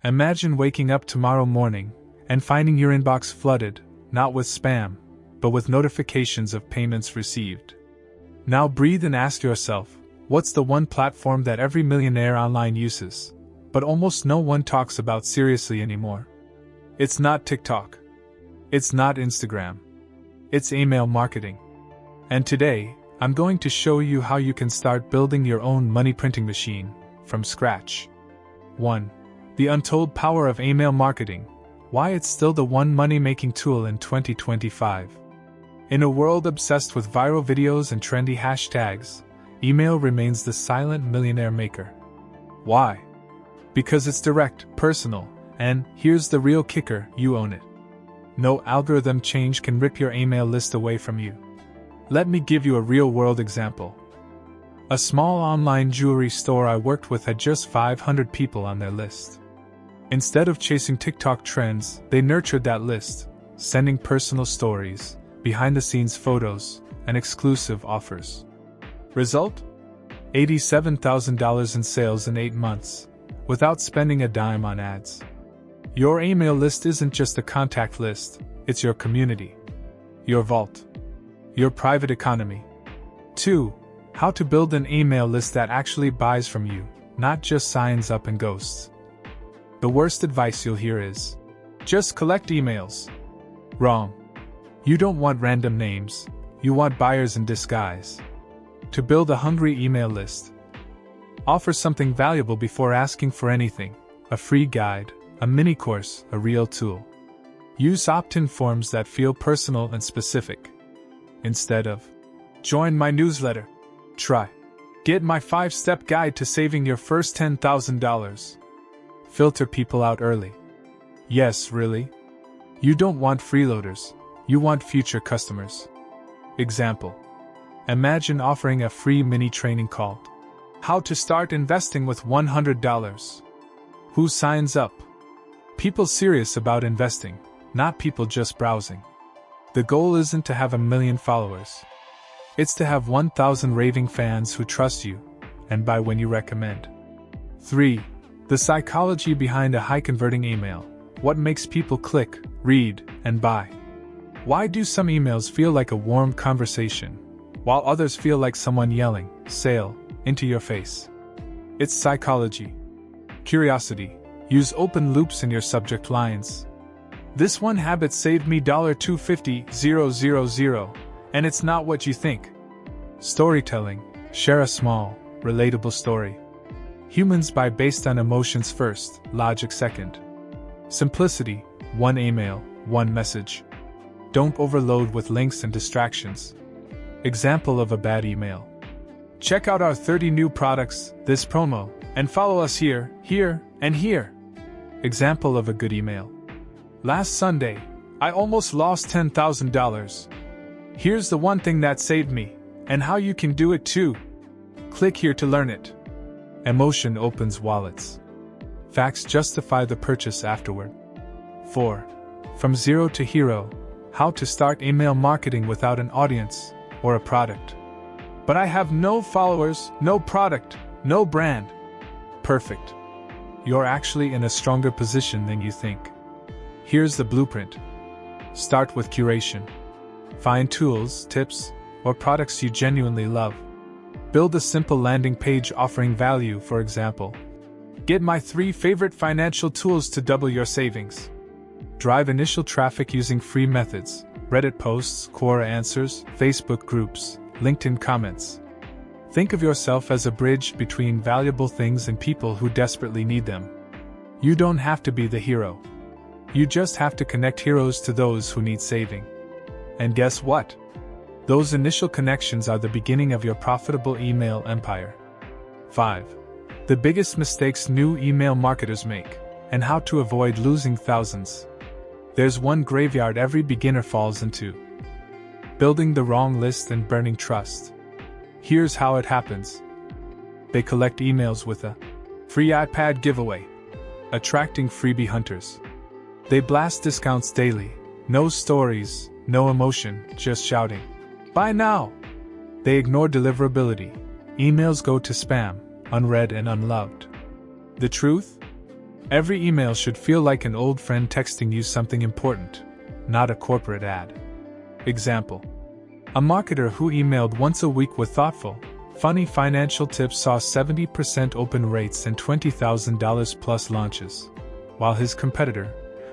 Imagine waking up tomorrow morning and finding your inbox flooded, not with spam, but with notifications of payments received. Now breathe and ask yourself, what's the one platform that every millionaire online uses, but almost no one talks about seriously anymore? It's not TikTok. It's not Instagram. It's email marketing. And today, I'm going to show you how you can start building your own money printing machine from scratch. 1. The untold power of email marketing. Why it's still the one money-making tool in 2025. In a world obsessed with viral videos and trendy hashtags, email remains the silent millionaire maker. Why? Because it's direct, personal, and, here's the real kicker, you own it. No algorithm change can rip your email list away from you. Let me give you a real-world example. A small online jewelry store I worked with had just 500 people on their list. Instead of chasing TikTok trends, they nurtured that list, sending personal stories, behind-the-scenes photos, and exclusive offers. Result? $87,000 in sales in 8 months, without spending a dime on ads. Your email list isn't just a contact list, it's your community, your vault, your private economy. 2. How to build an email list that actually buys from you, not just signs up and ghosts. The worst advice you'll hear is, just collect emails. Wrong. You don't want random names, you want buyers in disguise. To build a hungry email list, offer something valuable before asking for anything, a free guide, a mini course, a real tool. Use opt-in forms that feel personal and specific. Instead of, join my newsletter, try, get my 5-step guide to saving your first $10,000. Filter people out early. Yes, really? You don't want freeloaders, you want future customers. Example. Imagine offering a free mini training called How to Start Investing with $100. Who signs up? People serious about investing, not people just browsing. The goal isn't to have 1 million followers. It's to have 1,000 raving fans who trust you and buy when you recommend. 3. The psychology behind a high-converting email. What makes people click, read, and buy? Why do some emails feel like a warm conversation, while others feel like someone yelling, "Sale," into your face? It's psychology. Curiosity. Use open loops in your subject lines. This one habit saved me $250,000, and it's not what you think. Storytelling. Share a small, relatable story. Humans buy based on emotions first, logic second. Simplicity. One email, one message. Don't overload with links and distractions. Example of a bad email. Check out our 30 new products, this promo, and follow us here, here, and here. Example of a good email. Last Sunday, I almost lost $10,000. Here's the one thing that saved me, and how you can do it too. Click here to learn it. Emotion opens wallets. Facts justify the purchase afterward. 4. From zero to hero. How to start email marketing without an audience or a product. But I have no followers, no product, no brand. Perfect. You're actually in a stronger position than you think. Here's the blueprint. Start with curation. Find tools, tips, or products you genuinely love. Build a simple landing page offering value, for example. Get my 3 favorite financial tools to double your savings. Drive initial traffic using free methods, Reddit posts, Quora answers, Facebook groups, LinkedIn comments. Think of yourself as a bridge between valuable things and people who desperately need them. You don't have to be the hero. You just have to connect heroes to those who need saving. And guess what? Those initial connections are the beginning of your profitable email empire. 5. The biggest mistakes new email marketers make, and how to avoid losing thousands. There's one graveyard every beginner falls into. Building the wrong list and burning trust. Here's how it happens. They collect emails with a free iPad giveaway, attracting freebie hunters. They blast discounts daily, no stories, no emotion, just shouting, "Buy now!" They ignore deliverability. Emails go to spam, unread and unloved. The truth? Every email should feel like an old friend texting you something important, not a corporate ad. Example: a marketer who emailed once a week with thoughtful, funny financial tips saw 70% open rates and $20,000 plus launches, while his competitor,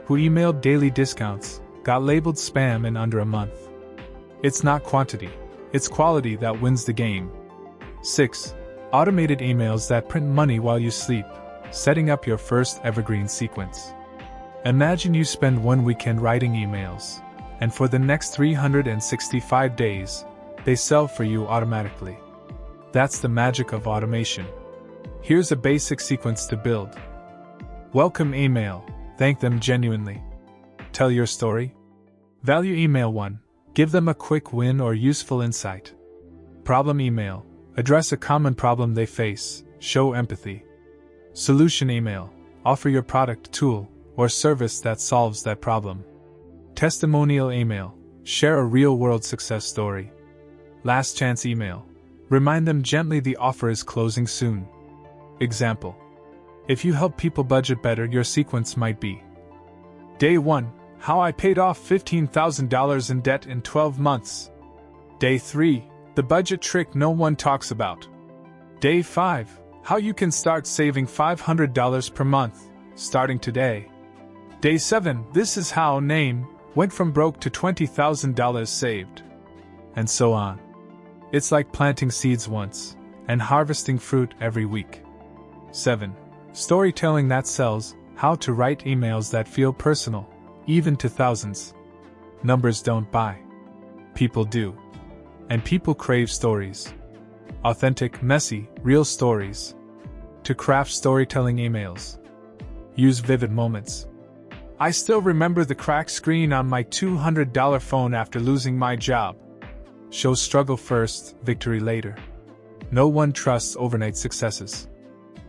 who emailed daily discounts, got labeled spam in under a month. It's not quantity, it's quality that wins the game. 6. Automated emails that print money while you sleep, setting up your first evergreen sequence. Imagine you spend one weekend writing emails, and for the next 365 days, they sell for you automatically. That's the magic of automation. Here's a basic sequence to build. Welcome email, thank them genuinely. Tell your story. Value email 1, give them a quick win or useful insight. Problem email, address a common problem they face, show empathy. Solution email, offer your product, tool, or service that solves that problem. Testimonial email, share a real-world success story. Last chance email, remind them gently the offer is closing soon. Example: if you help people budget better, your sequence might be: Day 1, how I paid off $15,000 in debt in 12 months. Day 3, the budget trick no one talks about. Day 5, how you can start saving $500 per month, starting today. Day 7, this is how name went from broke to $20,000 saved. And so on. It's like planting seeds once and harvesting fruit every week. 7. Storytelling that sells, how to write emails that feel personal, even to thousands. Numbers don't buy. People do. And people crave stories. Authentic, messy, real stories. To craft storytelling emails, use vivid moments. I still remember the cracked screen on my $200 phone after losing my job. Show struggle first, victory later. No one trusts overnight successes.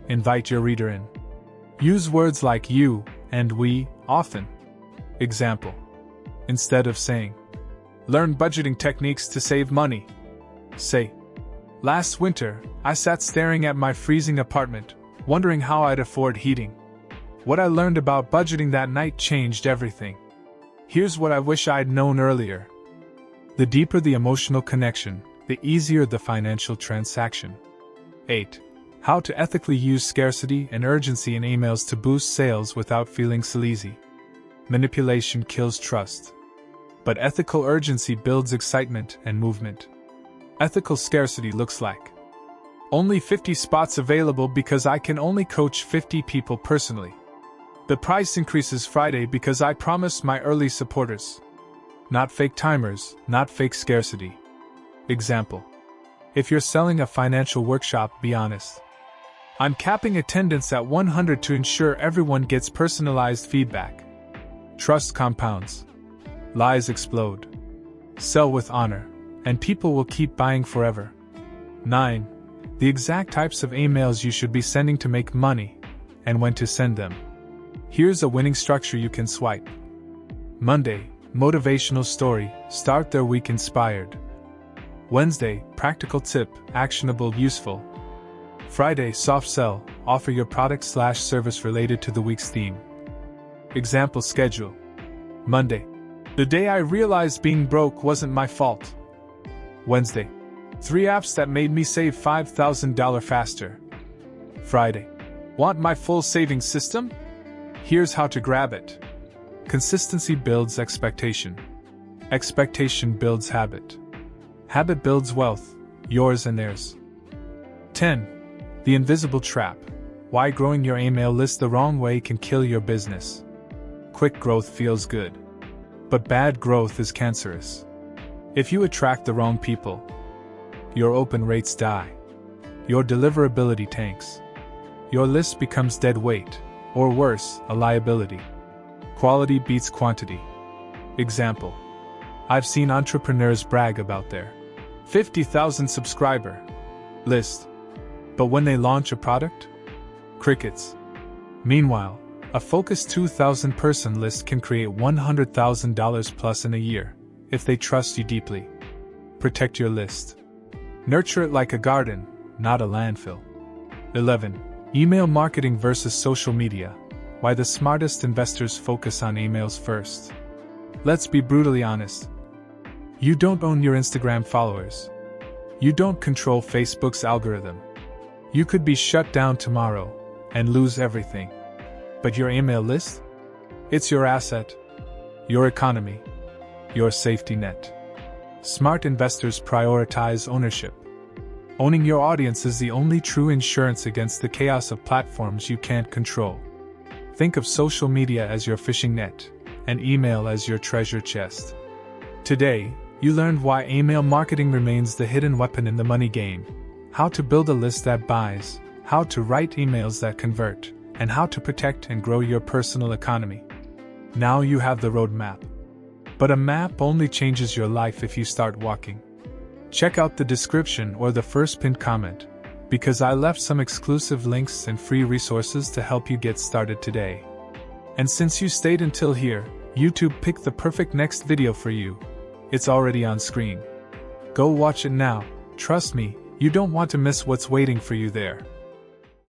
Invite your reader in. Use words like you and we often. Example: instead of saying, learn budgeting techniques to save money, say, last winter, I sat staring at my freezing apartment, wondering how I'd afford heating. What I learned about budgeting that night changed everything. Here's what I wish I'd known earlier. The deeper the emotional connection, the easier the financial transaction. 8. How to ethically use scarcity and urgency in emails to boost sales without feeling sleazy. Manipulation kills trust. But ethical urgency builds excitement and movement. Ethical scarcity looks like: only 50 spots available because I can only coach 50 people personally. The price increases Friday because I promised my early supporters. Not fake timers, not fake scarcity. Example: if you're selling a financial workshop, be honest. I'm capping attendance at 100 to ensure everyone gets personalized feedback. Trust compounds. Lies explode. Sell with honor, and people will keep buying forever. 9. The exact types of emails you should be sending to make money, and when to send them. Here's a winning structure you can swipe. Monday, motivational story, start their week inspired. Wednesday, practical tip, actionable, useful. Friday, soft sell, offer your product/service related to the week's theme. Example schedule. Monday, the day I realized being broke wasn't my fault. Wednesday, 3 apps that made me save $5,000 faster. Friday, want my full savings system? Here's how to grab it. Consistency builds expectation. Expectation builds habit. Habit builds wealth, yours and theirs. 10. The invisible trap. Why growing your email list the wrong way can kill your business. Quick growth feels good, but bad growth is cancerous. If you attract the wrong people, your open rates die. Your deliverability tanks. Your list becomes dead weight, or worse, a liability. Quality beats quantity. Example: I've seen entrepreneurs brag about their 50,000 subscriber list, but when they launch a product, crickets. Meanwhile, a focused 2,000 person list can create $100,000 plus in a year, if they trust you deeply. Protect your list. Nurture it like a garden, not a landfill. 11. Email marketing versus social media. Why the smartest investors focus on emails first. Let's be brutally honest. You don't own your Instagram followers. You don't control Facebook's algorithm. You could be shut down tomorrow and lose everything. But your email list? It's your asset, your economy, your safety net. Smart investors prioritize ownership. Owning your audience is the only true insurance against the chaos of platforms you can't control. Think of social media as your fishing net, and email as your treasure chest. Today, you learned why email marketing remains the hidden weapon in the money game, how to build a list that buys, how to write emails that convert, and how to protect and grow your personal economy. Now you have the roadmap. But a map only changes your life if you start walking. Check out the description or the first pinned comment, because I left some exclusive links and free resources to help you get started today. And since you stayed until here, YouTube picked the perfect next video for you. It's already on screen. Go watch it now. Trust me, you don't want to miss what's waiting for you there.